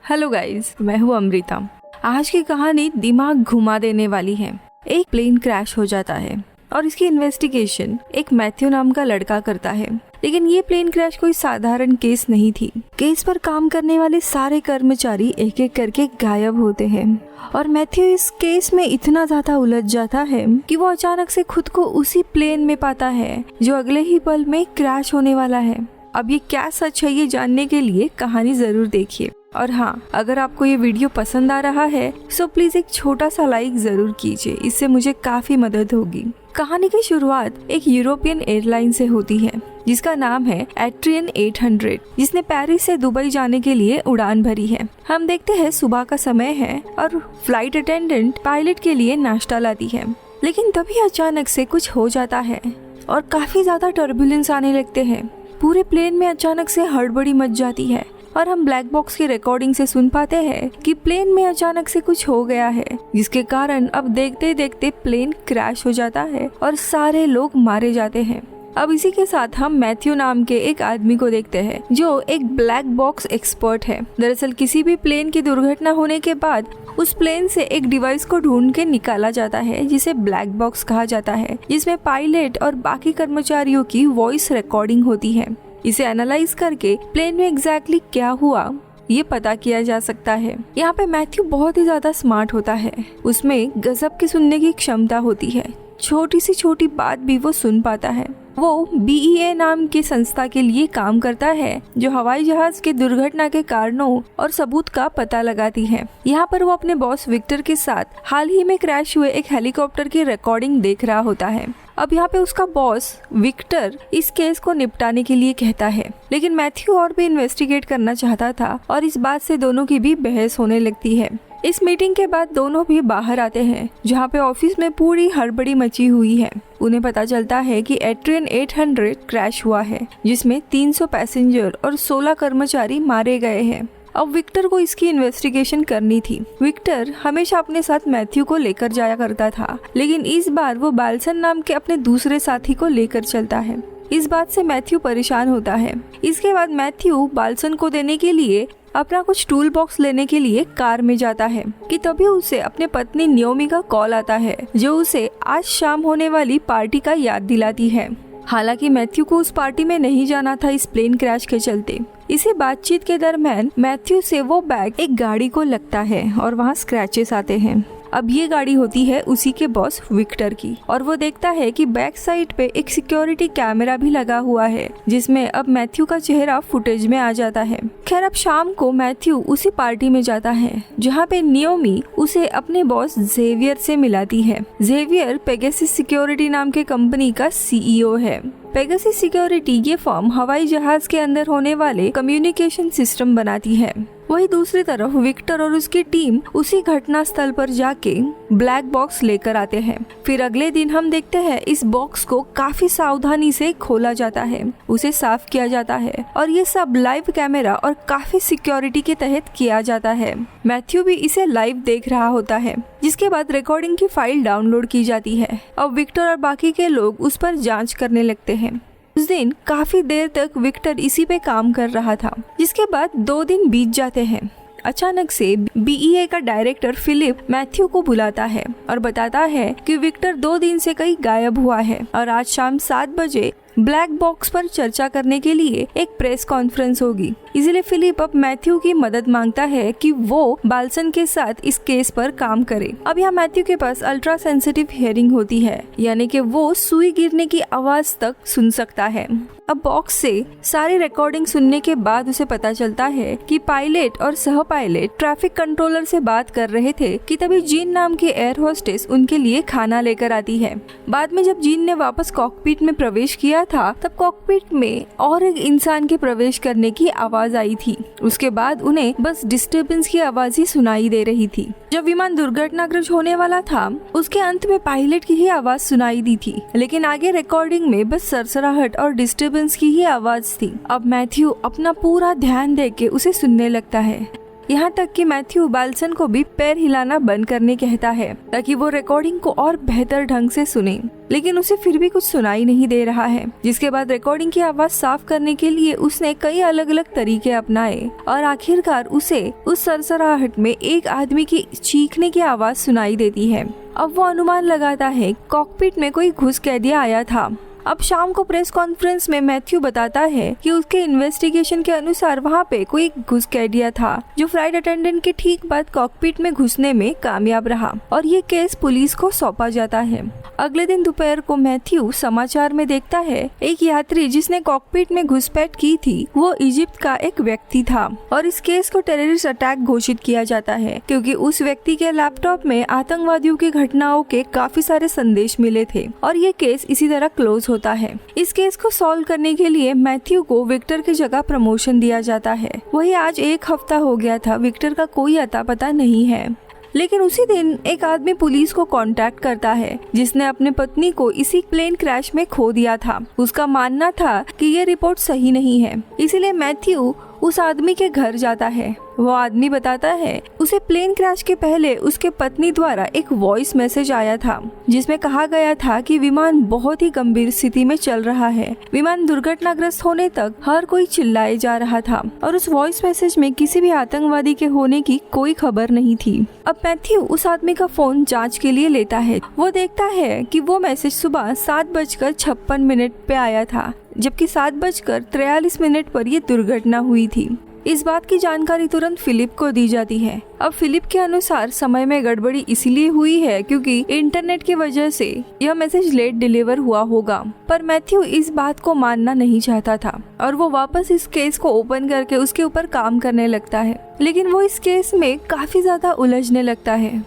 Hello guys, मैं हूँ अमृता। आज की कहानी दिमाग घुमा देने वाली है। एक प्लेन क्रैश हो जाता है और इसकी इन्वेस्टिगेशन एक मैथ्यू नाम का लड़का करता है। लेकिन ये प्लेन क्रैश कोई साधारण केस नहीं थी। केस पर काम करने वाले सारे कर्मचारी एक एक करके गायब होते हैं और मैथ्यू इस केस में इतना ज्यादा उलझ जाता है कि वो अचानक से खुद को उसी प्लेन में पाता है जो अगले ही पल में क्रैश होने वाला है। अब ये क्या सच है, ये जानने के लिए कहानी जरूर देखिए। और हाँ, अगर आपको ये वीडियो पसंद आ रहा है तो प्लीज एक छोटा सा लाइक जरूर कीजिए, इससे मुझे काफी मदद होगी। कहानी की शुरुआत एक यूरोपियन एयरलाइन से होती है जिसका नाम है एट्रियन 800, जिसने पेरिस से दुबई जाने के लिए उड़ान भरी है। हम देखते हैं सुबह का समय है और फ्लाइट अटेंडेंट पायलट के लिए नाश्ता लाती है। लेकिन तभी अचानक से कुछ हो जाता है और काफी ज्यादा टर्बुलेंस आने लगते हैं। पूरे प्लेन में अचानक से हड़बड़ी मच जाती है और हम ब्लैक बॉक्स की रिकॉर्डिंग से सुन पाते हैं कि प्लेन में अचानक से कुछ हो गया है, जिसके कारण अब देखते देखते प्लेन क्रैश हो जाता है और सारे लोग मारे जाते हैं। अब इसी के साथ हम मैथ्यू नाम के एक आदमी को देखते हैं जो एक ब्लैक बॉक्स एक्सपर्ट है। दरअसल किसी भी प्लेन की दुर्घटना होने के बाद उस प्लेन से एक डिवाइस को ढूंढ के निकाला जाता है जिसे ब्लैक बॉक्स कहा जाता है, जिसमें पायलट और बाकी कर्मचारियों की वॉइस रिकॉर्डिंग होती है। इसे एनालाइज करके प्लेन में एग्जैक्टली क्या हुआ ये पता किया जा सकता है। यहाँ पे मैथ्यू बहुत ही ज्यादा स्मार्ट होता है। उसमें गजब की सुनने की क्षमता होती है। छोटी सी छोटी बात भी वो सुन पाता है। वो BEA नाम की संस्था के लिए काम करता है जो हवाई जहाज के दुर्घटना के कारणों और सबूत का पता लगाती है। यहाँ पर वो अपने बॉस विक्टर के साथ हाल ही में क्रैश हुए एक हेलीकॉप्टर की रिकॉर्डिंग देख रहा होता है। अब यहाँ पे उसका बॉस विक्टर इस केस को निपटाने के लिए कहता है, लेकिन मैथ्यू और भी इन्वेस्टिगेट करना चाहता था और इस बात से दोनों की भी बहस होने लगती है। इस मीटिंग के बाद दोनों भी बाहर आते हैं जहाँ पे ऑफिस में पूरी हड़बड़ी मची हुई है। उन्हें पता चलता है कि एट्रियन 800 क्रैश हुआ है जिसमें 300 पैसेंजर और 16 कर्मचारी मारे गए हैं। अब विक्टर को इसकी इन्वेस्टिगेशन करनी थी। विक्टर हमेशा अपने साथ मैथ्यू को लेकर जाया करता था, लेकिन इस बार वो बाल्सन नाम के अपने दूसरे साथी को लेकर चलता है। इस बात से मैथ्यू परेशान होता है। इसके बाद मैथ्यू बाल्सन को देने के लिए अपना कुछ टूल बॉक्स लेने के लिए कार में जाता है कि तभी उसे अपने पत्नी नियोमी का कॉल आता है जो उसे आज शाम होने वाली पार्टी का याद दिलाती है। हालांकि मैथ्यू को उस पार्टी में नहीं जाना था इस प्लेन क्रैश के चलते। इसी बातचीत के दरमियान मैथ्यू से वो बैग एक गाड़ी को लगता है और वहाँ स्क्रैचेस आते हैं। अब ये गाड़ी होती है उसी के बॉस विक्टर की और वो देखता है कि बैक साइड पे एक सिक्योरिटी कैमरा भी लगा हुआ है जिसमें अब मैथ्यू का चेहरा फुटेज में आ जाता है। खैर, अब शाम को मैथ्यू उसी पार्टी में जाता है जहाँ पे नियोमी उसे अपने बॉस जेवियर से मिलाती है। जेवियर पेगासस सिक्योरिटी नाम के कंपनी का CEO है। पेगासस सिक्योरिटी ये फर्म हवाई जहाज के अंदर होने वाले कम्युनिकेशन सिस्टम बनाती है। वही दूसरी तरफ विक्टर और उसकी टीम उसी घटना स्थल पर जाके ब्लैक बॉक्स लेकर आते हैं। फिर अगले दिन हम देखते हैं इस बॉक्स को काफी सावधानी से खोला जाता है, उसे साफ किया जाता है और ये सब लाइव कैमरा और काफी सिक्योरिटी के तहत किया जाता है। मैथ्यू भी इसे लाइव देख रहा होता है, जिसके बाद रिकॉर्डिंग की फाइल डाउनलोड की जाती है। अब विक्टर और बाकी के लोग उस पर जांच करने लगते हैं। उस दिन काफी देर तक विक्टर इसी पे काम कर रहा था, जिसके बाद 2 दिन बीत जाते हैं। अचानक से BEA का डायरेक्टर फिलिप मैथ्यू को बुलाता है और बताता है कि विक्टर 2 दिन से कहीं गायब हुआ है और आज शाम 7 बजे ब्लैक बॉक्स पर चर्चा करने के लिए एक प्रेस कॉन्फ्रेंस होगी। इसलिए फिलिप अब मैथ्यू की मदद मांगता है कि वो बाल्सन के साथ इस केस पर काम करे। अब यहाँ मैथ्यू के पास अल्ट्रा सेंसिटिव हियरिंग होती है, यानी कि वो सुई गिरने की आवाज तक सुन सकता है। अब बॉक्स से सारी रिकॉर्डिंग सुनने के बाद उसे पता चलता है कि पायलट और सह पायलट ट्रैफिक कंट्रोलर से बात कर रहे थे कि तभी जीन नाम की एयर होस्टेस उनके लिए खाना लेकर आती है। बाद में जब जीन ने वापस कॉकपिट में प्रवेश किया था तब कॉकपिट में और एक इंसान के प्रवेश करने की आवाज आई थी। उसके बाद उन्हें बस डिस्टर्बेंस की आवाज ही सुनाई दे रही थी। जब विमान दुर्घटनाग्रस्त होने वाला था उसके अंत में पायलट की ही आवाज सुनाई दी थी, लेकिन आगे रिकॉर्डिंग में बस सरसराहट और डिस्टर्बेंस की ही आवाज थी। अब मैथ्यू अपना पूरा ध्यान देके उसे सुनने लगता है। यहाँ तक कि मैथ्यू बाल्सन को भी पैर हिलाना बंद करने कहता है ताकि वो रिकॉर्डिंग को और बेहतर ढंग से सुने, लेकिन उसे फिर भी कुछ सुनाई नहीं दे रहा है। जिसके बाद रिकॉर्डिंग की आवाज साफ करने के लिए उसने कई अलग अलग तरीके अपनाए और आखिरकार उसे उस सरसराहट में एक आदमी की चीखने की आवाज सुनाई देती है। अब वो अनुमान लगाता है कॉकपिट में कोई घुसपैठिया आया था। अब शाम को प्रेस कॉन्फ्रेंस में मैथ्यू बताता है कि उसके इन्वेस्टिगेशन के अनुसार वहाँ पे कोई घुसपैठिया था जो फ्लाइट अटेंडेंट के ठीक बाद कॉकपिट में घुसने में कामयाब रहा और ये केस पुलिस को सौंपा जाता है। अगले दिन दोपहर को मैथ्यू समाचार में देखता है एक यात्री जिसने कॉकपिट में घुसपैठ की थी वो इजिप्ट का एक व्यक्ति था और इस केस को टेररिस्ट अटैक घोषित किया जाता है क्योंकि उस व्यक्ति के लैपटॉप में आतंकवादियों की घटनाओं के काफी सारे संदेश मिले थे और ये केस इसी तरह क्लोज होता है। इस केस को सॉल्व करने के लिए मैथ्यू को विक्टर की जगह प्रमोशन दिया जाता है। वही आज एक हफ्ता हो गया था, विक्टर का कोई अता पता नहीं है। लेकिन उसी दिन एक आदमी पुलिस को कांटेक्ट करता है जिसने अपनी पत्नी को इसी प्लेन क्रैश में खो दिया था। उसका मानना था कि ये रिपोर्ट सही नहीं है, इसीलिए मैथ्यू उस आदमी के घर जाता है। वो आदमी बताता है उसे प्लेन क्रैश के पहले उसके पत्नी द्वारा एक वॉइस मैसेज आया था जिसमें कहा गया था कि विमान बहुत ही गंभीर स्थिति में चल रहा है। विमान दुर्घटनाग्रस्त होने तक हर कोई चिल्लाए जा रहा था और उस वॉइस मैसेज में किसी भी आतंकवादी के होने की कोई खबर नहीं थी। अब मैथ्यू उस आदमी का फोन जांच के लिए लेता है। वो देखता है कि वो मैसेज सुबह 7:56 पे आया था, जबकि 7:43 पर यह दुर्घटना हुई थी। इस बात की जानकारी तुरंत फिलिप को दी जाती है। अब फिलिप के अनुसार समय में गड़बड़ी इसलिए हुई है क्योंकि इंटरनेट की वजह से यह मैसेज लेट डिलीवर हुआ होगा, पर मैथ्यू इस बात को मानना नहीं चाहता था और वो वापस इस केस को ओपन करके उसके ऊपर काम करने लगता है। लेकिन वो इस केस में काफी ज्यादा उलझने लगता है।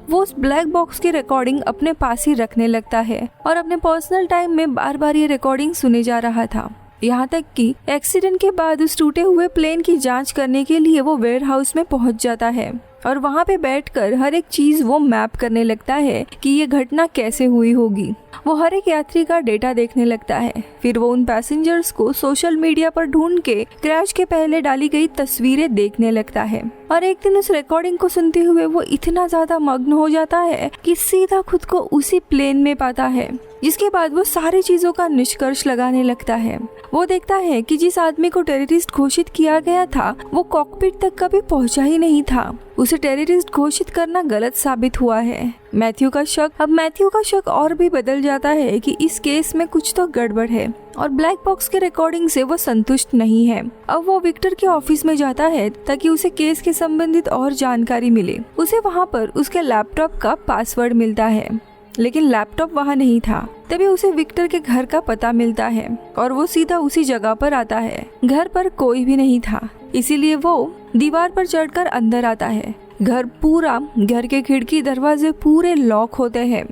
वो उस ब्लैक बॉक्स की रिकॉर्डिंग अपने पास ही रखने लगता है और अपने पर्सनल टाइम में बार बार ये रिकॉर्डिंग सुने जा रहा था। यहाँ तक कि एक्सीडेंट के बाद उस टूटे हुए प्लेन की जांच करने के लिए वो वेयर हाउस में पहुंच जाता है और वहाँ पे बैठकर हर एक चीज वो मैप करने लगता है कि ये घटना कैसे हुई होगी। वो हर एक यात्री का डेटा देखने लगता है। फिर वो उन पैसेंजर्स को सोशल मीडिया पर ढूंढ के क्रैश के पहले डाली गई तस्वीरें देखने लगता है और एक दिन उस रिकॉर्डिंग को सुनते हुए वो इतना ज्यादा मग्न हो जाता है कि सीधा खुद को उसी प्लेन में पाता है। जिसके बाद वो सारी चीजों का निष्कर्ष लगाने लगता है। वो देखता है कि जिस आदमी को टेररिस्ट घोषित किया गया था वो कॉकपिट तक कभी पहुंचा ही नहीं था। उसे टेररिस्ट घोषित करना गलत साबित हुआ है। मैथ्यू का शक और भी बदल जाता है कि इस केस में कुछ तो गड़बड़ है और ब्लैक बॉक्स के रिकॉर्डिंग से वो संतुष्ट नहीं है। अब वो विक्टर के ऑफिस में जाता है ताकि उसे केस के संबंधित और जानकारी मिले। उसे वहाँ पर उसके लैपटॉप का पासवर्ड मिलता है, लेकिन लैपटॉप वहाँ नहीं था। तभी उसे विक्टर के घर का पता मिलता है और वो सीधा उसी जगह पर आता है। घर पर कोई भी नहीं था, इसीलिए वो दीवार पर चढ़कर अंदर आता है। घर के खिड़की दरवाजे पूरे लॉक होते हैं।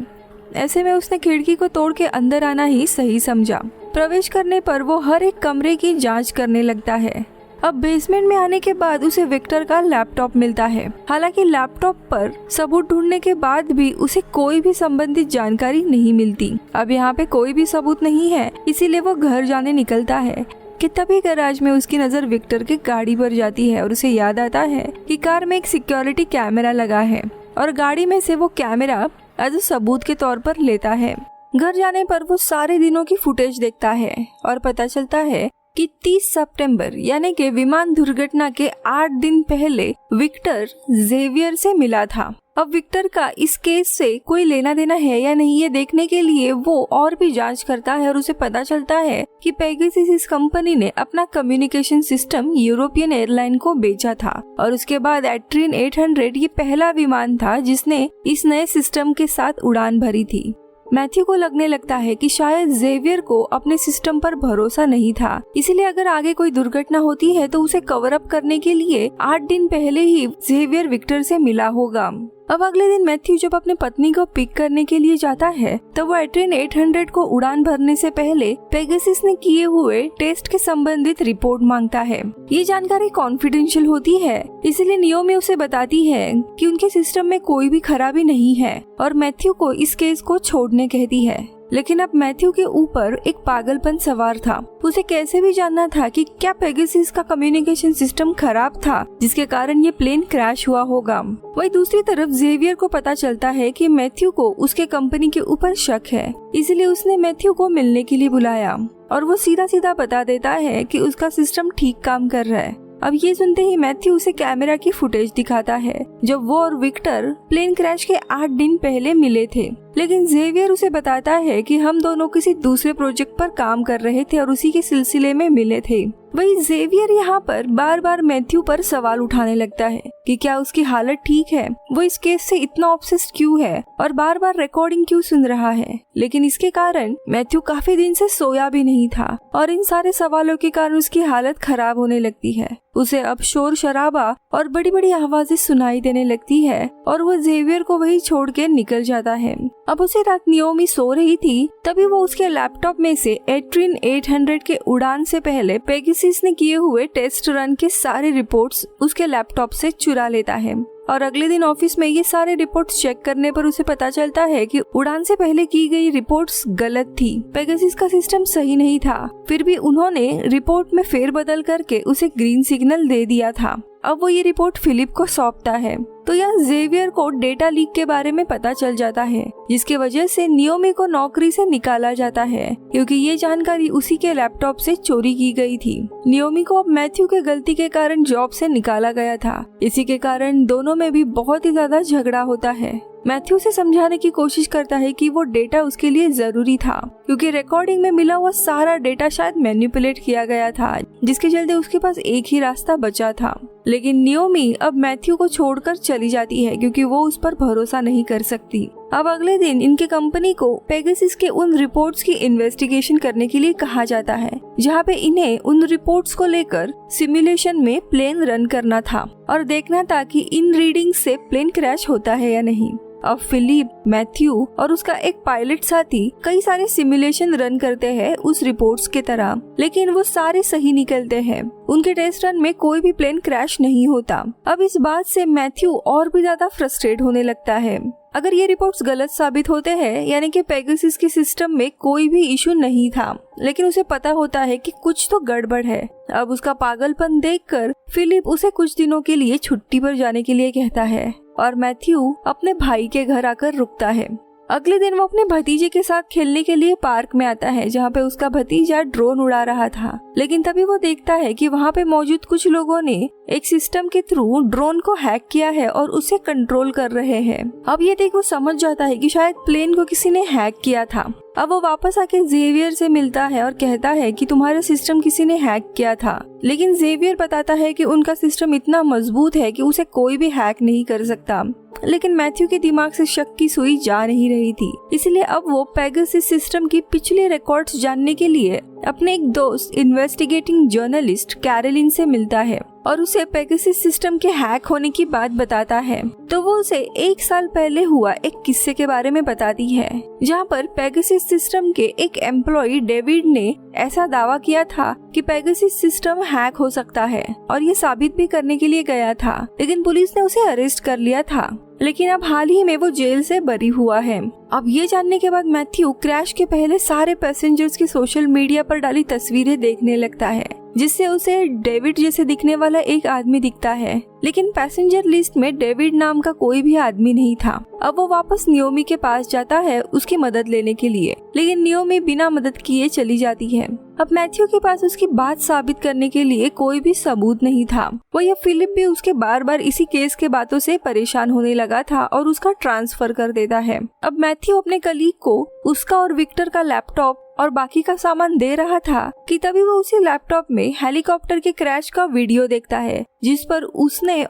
ऐसे में उसने खिड़की को तोड़ के अंदर आना ही सही समझा। प्रवेश करने पर वो हर एक कमरे की जांच करने लगता है। अब बेसमेंट में आने के बाद उसे विक्टर का लैपटॉप मिलता है। हालांकि लैपटॉप पर सबूत ढूंढने के बाद भी उसे कोई भी संबंधित जानकारी नहीं मिलती। अब यहाँ पे कोई भी सबूत नहीं है, इसीलिए वो घर जाने निकलता है कि तभी गैराज में उसकी नजर विक्टर की गाड़ी पर जाती है और उसे याद आता है कि कार में एक सिक्योरिटी कैमरा लगा है और गाड़ी में से वो कैमरा एज सबूत के तौर पर लेता है। घर जाने पर वो सारे दिनों की फुटेज देखता है और पता चलता है कि 30 सितंबर यानी कि विमान दुर्घटना के 8 दिन पहले विक्टर जेवियर से मिला था। अब विक्टर का इस केस से कोई लेना देना है या नहीं ये देखने के लिए वो और भी जांच करता है और उसे पता चलता है कि पेगासस इस कंपनी ने अपना कम्युनिकेशन सिस्टम यूरोपियन एयरलाइन को बेचा था और उसके बाद एट्रिन 800 ये पहला विमान था जिसने इस नए सिस्टम के साथ उड़ान भरी थी। मैथ्यू को लगने लगता है कि शायद जेवियर को अपने सिस्टम पर भरोसा नहीं था, इसीलिए अगर आगे कोई दुर्घटना होती है तो उसे कवर अप करने के लिए 8 दिन पहले ही जेवियर विक्टर से मिला होगा। अब अगले दिन मैथ्यू जब अपनी पत्नी को पिक करने के लिए जाता है तब वो एट्रिन 800 को उड़ान भरने से पहले पेगासस ने किए हुए टेस्ट के संबंधित रिपोर्ट मांगता है। ये जानकारी कॉन्फिडेंशियल होती है, इसलिए नियोमी उसे बताती है कि उनके सिस्टम में कोई भी खराबी नहीं है और मैथ्यू को इस केस को छोड़ने कहती है। लेकिन अब मैथ्यू के ऊपर एक पागलपन सवार था। उसे कैसे भी जानना था कि क्या पेगासस का कम्युनिकेशन सिस्टम खराब था जिसके कारण ये प्लेन क्रैश हुआ होगा। वही दूसरी तरफ जेवियर को पता चलता है कि मैथ्यू को उसके कंपनी के ऊपर शक है, इसलिए उसने मैथ्यू को मिलने के लिए बुलाया और वो सीधा सीधा बता देता है कि उसका सिस्टम ठीक काम कर रहा है। अब ये सुनते ही मैथ्यू उसे कैमरा की फुटेज दिखाता है जब वो और विक्टर प्लेन क्रैश के 8 दिन पहले मिले थे। लेकिन जेवियर उसे बताता है कि हम दोनों किसी दूसरे प्रोजेक्ट पर काम कर रहे थे और उसी के सिलसिले में मिले थे। वही जेवियर यहाँ पर बार बार मैथ्यू पर सवाल उठाने लगता है कि क्या उसकी हालत ठीक है, वो इस केस से इतना ऑब्सेस्ड क्यों है और बार बार रिकॉर्डिंग क्यों सुन रहा है। लेकिन इसके कारण मैथ्यू काफी दिन से सोया भी नहीं था और इन सारे सवालों के कारण उसकी हालत खराब होने लगती है। उसे अब शोर शराबा और बड़ी बड़ी आवाजें सुनाई देने लगती है और वो जेवियर को वही छोड़ के निकल जाता है। अब उसी रात नियोमी सो रही थी, तभी वो उसके लैपटॉप में से एट्रिन 800 के उड़ान से पहले पेगासस ने किए हुए टेस्ट रन के सारे रिपोर्ट्स उसके लैपटॉप से चुरा लेता है। और अगले दिन ऑफिस में ये सारे रिपोर्ट्स चेक करने पर उसे पता चलता है कि उड़ान से पहले की गई रिपोर्ट्स गलत थी। पेगासस का सिस्टम सही नहीं था, फिर भी उन्होंने रिपोर्ट में फेरबदल करके उसे ग्रीन सिग्नल दे दिया था। अब वो ये रिपोर्ट फिलिप को सौंपता है तो यहाँ जेवियर को डेटा लीक के बारे में पता चल जाता है, जिसकी वजह से नियोमी को नौकरी से निकाला जाता है क्योंकि ये जानकारी उसी के लैपटॉप से चोरी की गई थी। नियोमी को अब मैथ्यू के गलती के कारण जॉब से निकाला गया था। इसी के कारण दोनों में भी बहुत ही ज्यादा झगड़ा होता है। मैथ्यू से समझाने की कोशिश करता है कि वो डेटा उसके लिए जरूरी था क्योंकि रिकॉर्डिंग में मिला हुआ सारा डेटा शायद मैनिपुलेट किया गया था, जिसके चलते उसके पास एक ही रास्ता बचा था। लेकिन नियोमी अब मैथ्यू को छोड़कर चली जाती है क्योंकि वो उस पर भरोसा नहीं कर सकती। अब अगले दिन इनके कंपनी को पेगासस के उन रिपोर्ट्स की इन्वेस्टिगेशन करने के लिए कहा जाता है जहाँ पे इन्हें उन रिपोर्ट्स को लेकर सिमुलेशन में प्लेन रन करना था और देखना था कि इन रीडिंग से प्लेन क्रैश होता है या नहीं। अब फिलिप, मैथ्यू और उसका एक पायलट साथी कई सारे सिमुलेशन रन करते हैं उस रिपोर्ट्स के तरह, लेकिन वो सारे सही निकलते हैं। उनके टेस्ट रन में कोई भी प्लेन क्रैश नहीं होता। अब इस बात से मैथ्यू और भी ज्यादा फ्रस्ट्रेट होने लगता है। अगर ये रिपोर्ट्स गलत साबित होते हैं, यानी कि पेगासस के सिस्टम में कोई भी इशू नहीं था, लेकिन उसे पता होता है कि कुछ तो गड़बड़ है। अब उसका पागलपन देखकर फिलिप उसे कुछ दिनों के लिए छुट्टी पर जाने के लिए कहता है और मैथ्यू अपने भाई के घर आकर रुकता है। अगले दिन वो अपने भतीजे के साथ खेलने के लिए पार्क में आता है जहाँ पे उसका भतीजा ड्रोन उड़ा रहा था। लेकिन तभी वो देखता है कि वहाँ पे मौजूद कुछ लोगों ने एक सिस्टम के थ्रू ड्रोन को हैक किया है और उसे कंट्रोल कर रहे हैं। अब ये देख वो समझ जाता है कि शायद प्लेन को किसी ने हैक किया था। अब वो वापस आके जेवियर से मिलता है और कहता है कि तुम्हारा सिस्टम किसी ने हैक किया था, लेकिन जेवियर बताता है कि उनका सिस्टम इतना मजबूत है कि उसे कोई भी हैक नहीं कर सकता। लेकिन मैथ्यू के दिमाग से शक की सुई जा नहीं रही थी, इसलिए अब वो पेगासस सिस्टम की पिछले रिकॉर्ड्स जानने के लिए अपने एक दोस्त इन्वेस्टिगेटिंग जर्नलिस्ट कैरोलिन से मिलता है और उसे पेगासस सिस्टम के हैक होने की बात बताता है। तो वो उसे 1 साल पहले हुआ एक किस्से के बारे में बताती है जहाँ पर पेगासस सिस्टम के एक एम्प्लॉय डेविड ने ऐसा दावा किया था कि पेगासस सिस्टम हैक हो सकता है और ये साबित भी करने के लिए गया था, लेकिन पुलिस ने उसे अरेस्ट कर लिया था। लेकिन अब हाल ही में वो जेल से बरी हुआ है। अब ये जानने के बाद मैथ्यू क्रैश के पहले सारे पैसेंजर्स की सोशल मीडिया पर डाली तस्वीरें देखने लगता है, जिससे उसे डेविड जैसे दिखने वाला एक आदमी दिखता है, लेकिन पैसेंजर लिस्ट में डेविड नाम का कोई भी आदमी नहीं था। अब वो वापस नियोमी के पास जाता है उसकी मदद लेने के लिए, लेकिन नियोमी बिना मदद किए चली जाती है। अब मैथ्यू के पास उसकी बात साबित करने के लिए कोई भी सबूत नहीं था। वही फिलिप भी उसके बार बार इसी केस के बातों से परेशान होने लगा था और उसका ट्रांसफर कर देता है। अब मैथ्यू अपने कलीग को उसका और विक्टर का लैपटॉप और बाकी का सामान दे रहा था कि तभी वो उसी लैपटॉप में हेलीकॉप्टर के क्रैश का वीडियो देखता है जिस पर उसने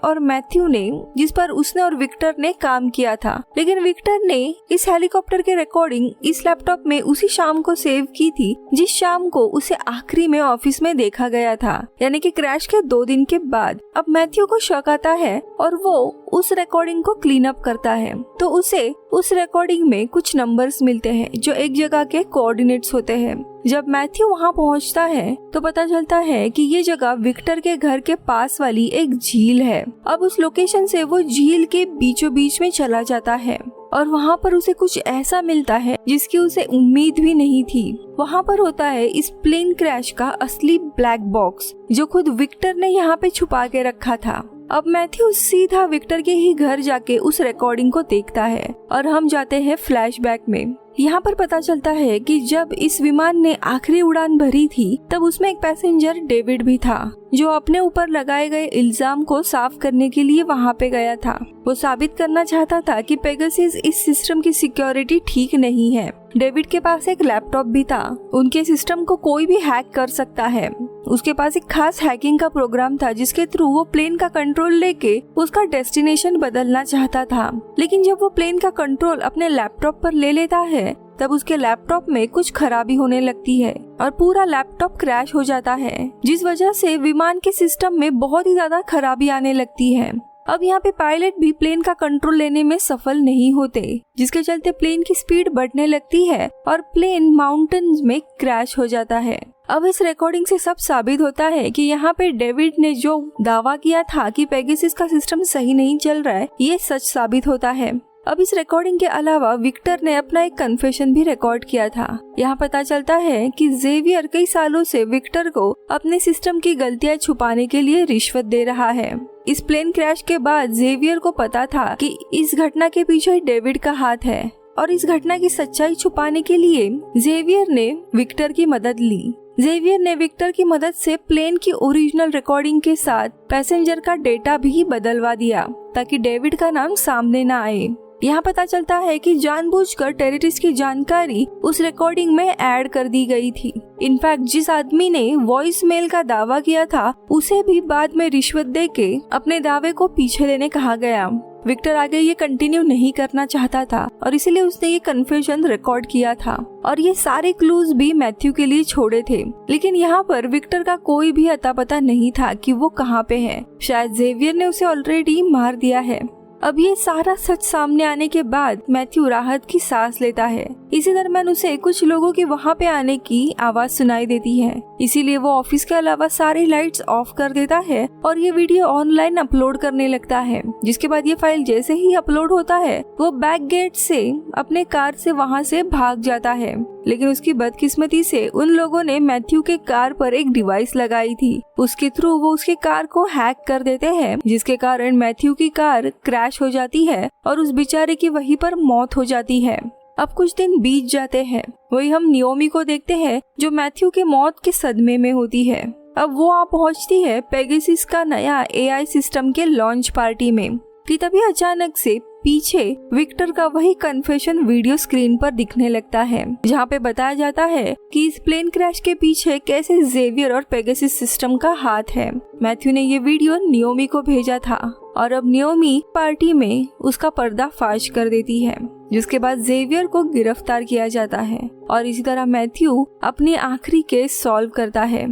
और विक्टर ने काम किया था। लेकिन विक्टर ने इस हेलीकॉप्टर के रिकॉर्डिंग इस लैपटॉप में उसी शाम को सेव की थी जिस शाम को उसे आखिरी में ऑफिस में देखा गया था, यानी कि क्रैश के 2 दिन के बाद। अब मैथ्यू को शक आता है और वो उस रिकॉर्डिंग को क्लीन अप करता है, तो उसे उस रिकॉर्डिंग में कुछ नंबर्स मिलते हैं जो एक जगह के कोऑर्डिनेट्स होते हैं। जब मैथ्यू वहां पहुंचता है तो पता चलता है कि ये जगह विक्टर के घर के पास वाली एक झील है। अब उस लोकेशन से वो झील के बीचों बीच में चला जाता है और वहाँ पर उसे कुछ ऐसा मिलता है जिसकी उसे उम्मीद भी नहीं थी। वहाँ पर होता है इस प्लेन क्रैश का असली ब्लैक बॉक्स जो खुद विक्टर ने यहाँ पे छुपा के रखा था। अब मैथ्यू सीधा विक्टर के ही घर जाके उस रिकॉर्डिंग को देखता है और हम जाते हैं फ्लैशबैक में। यहाँ पर पता चलता है कि जब इस विमान ने आखिरी उड़ान भरी थी तब उसमें एक पैसेंजर डेविड भी था जो अपने ऊपर लगाए गए इल्जाम को साफ करने के लिए वहाँ पे गया था। वो साबित करना चाहता था कि पेगासस इस सिस्टम की सिक्योरिटी ठीक नहीं है। डेविड के पास एक लैपटॉप भी था, उनके सिस्टम को कोई भी हैक कर सकता है। उसके पास एक खास हैकिंग का प्रोग्राम था जिसके थ्रू वो प्लेन का कंट्रोल लेके उसका डेस्टिनेशन बदलना चाहता था। लेकिन जब वो प्लेन का कंट्रोल अपने लैपटॉप पर ले लेता है तब उसके लैपटॉप में कुछ खराबी होने लगती है और पूरा लैपटॉप क्रैश हो जाता है, जिस वजह से विमान के सिस्टम में बहुत ही ज्यादा खराबी आने लगती है। अब यहाँ पे पायलट भी प्लेन का कंट्रोल लेने में सफल नहीं होते, जिसके चलते प्लेन की स्पीड बढ़ने लगती है और प्लेन माउंटेन्स में क्रैश हो जाता है। अब इस रिकॉर्डिंग से सब साबित होता है कि यहाँ पे डेविड ने जो दावा किया था कि पेगासस का सिस्टम सही नहीं चल रहा है, ये सच साबित होता है। अब इस रिकॉर्डिंग के अलावा विक्टर ने अपना एक कन्फेशन भी रिकॉर्ड किया था। यहाँ पता चलता है कि जेवियर कई सालों से विक्टर को अपने सिस्टम की गलतियां छुपाने के लिए रिश्वत दे रहा है। इस प्लेन क्रैश के बाद जेवियर को पता था कि इस घटना के पीछे डेविड का हाथ है और इस घटना की सच्चाई छुपाने के लिए जेवियर ने विक्टर की मदद ली। जेवियर ने विक्टर की मदद से प्लेन की ओरिजिनल रिकॉर्डिंग के साथ पैसेंजर का डेटा भी बदलवा दिया ताकि डेविड का नाम सामने न आए। यहाँ पता चलता है कि जानबूझकर टेररिस्ट की जानकारी उस रिकॉर्डिंग में ऐड कर दी गई थी। इनफैक्ट जिस आदमी ने वॉइस मेल का दावा किया था उसे भी बाद में रिश्वत देके अपने दावे को पीछे लेने कहा गया। विक्टर आगे ये कंटिन्यू नहीं करना चाहता था और इसीलिए उसने ये कन्फेशन रिकॉर्ड किया था और ये सारे क्लूज भी मैथ्यू के लिए छोड़े थे। लेकिन यहाँ पर विक्टर का कोई भी अता पता नहीं था कि वो कहाँ पे है। शायद जेवियर ने उसे ऑलरेडी मार दिया है। अब ये सारा सच सामने आने के बाद मैथ्यू राहत की सांस लेता है। इसी दरम्यान उसे कुछ लोगों के वहाँ पे आने की आवाज सुनाई देती है, इसीलिए वो ऑफिस के अलावा सारे लाइट्स ऑफ कर देता है और ये वीडियो ऑनलाइन अपलोड करने लगता है। जिसके बाद ये फाइल जैसे ही अपलोड होता है वो बैक गेट से अपने कार से वहाँ से भाग जाता है। लेकिन उसकी बदकिस्मती से उन लोगों ने मैथ्यू के कार पर एक डिवाइस लगाई थी, उसके थ्रू वो उसके कार को हैक कर देते हैं, जिसके कारण मैथ्यू की कार क्रैश हो जाती है और उस बेचारे की वहीं पर मौत हो जाती है। अब कुछ दिन बीत जाते हैं, वही हम नियोमी को देखते हैं जो मैथ्यू के मौत के सदमे में होती है। अब वो आ पहुंचती है पेगासस का नया AI सिस्टम के लॉन्च पार्टी में कि तभी अचानक से पीछे विक्टर का वही कन्फेशन वीडियो स्क्रीन पर दिखने लगता है, जहाँ पे बताया जाता है कि इस प्लेन क्रैश के पीछे कैसे जेवियर और पेगासस सिस्टम का हाथ है। मैथ्यू ने ये वीडियो नियोमी को भेजा था और अब नियोमी पार्टी में उसका पर्दाफाश कर देती है, जिसके बाद जेवियर को गिरफ्तार किया जाता है और इसी तरह मैथ्यू अपनी आखिरी केस सॉल्व करता है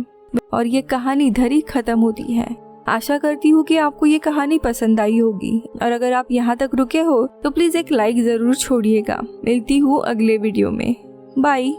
और ये कहानी इधर ही खत्म होती है। आशा करती हूँ कि आपको ये कहानी पसंद आई होगी और अगर आप यहाँ तक रुके हो तो प्लीज एक लाइक जरूर छोड़िएगा। मिलती हूँ अगले वीडियो में। बाय।